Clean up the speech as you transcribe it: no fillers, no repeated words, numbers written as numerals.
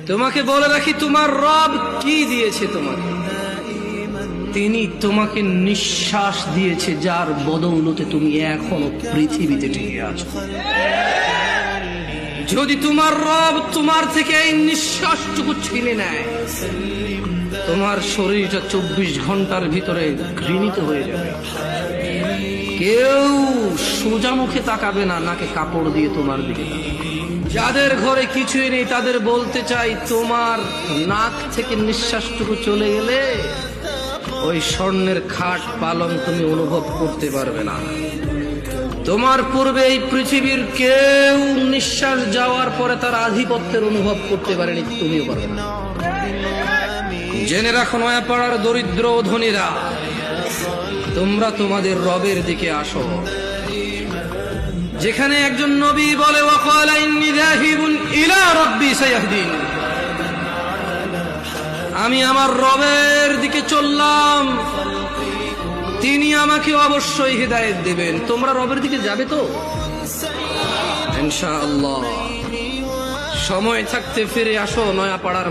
তোমাকে বলে রাখি, তোমার রব কি দিয়েছে তোমাকে? তিনি তোমাকে নিঃশ্বাস দিয়েছে, যার বদৌলতে তুমি এখনো পৃথিবীতে টিকে আছো। যদি তোমার রব তোমার থেকে এই নিঃশ্বাসটুকু ছিনে নেয়, তোমার শরীরটা 24 ঘন্টার ভিতরে ঘৃণিত হয়ে যাবে। কেউ সোজা মুখে তাকাবে না, নাকে কাপড় দিয়ে তোমার দিকে। যাদের ঘরে কিছুই নেই তাদের বলতে চাই, তোমার নাক থেকে নিঃশ্বাসটুকু চলে গেলে ওই স্বর্ণের খাট পালং তুমি অনুভব করতে পারবে না। তোমার পূর্বে এই পৃথিবীর কেউ নিঃশ্বাস যাওয়ার পরে তার আধিপত্যের অনুভব করতে পারেনি, তুমিও পারবে না। জেনে রাখো নয়াপাড়ার দরিদ্র ধনীরা, তোমরা তোমাদের রবের দিকে আসো। যেখানে একজন নবী বলে, ওয়াকালা ইন্নী যাহিবুন ইলা রাব্বি সায়াহদিন, আমি আমার রবের দিকে চললাম, তিনি আমাকে অবশ্যই হিদায়াত দেবেন। তোমরা রবের দিকে যাবে তো ইনশাআল্লাহ। সময় থাকতে ফিরে আসো নয়াপাড়ার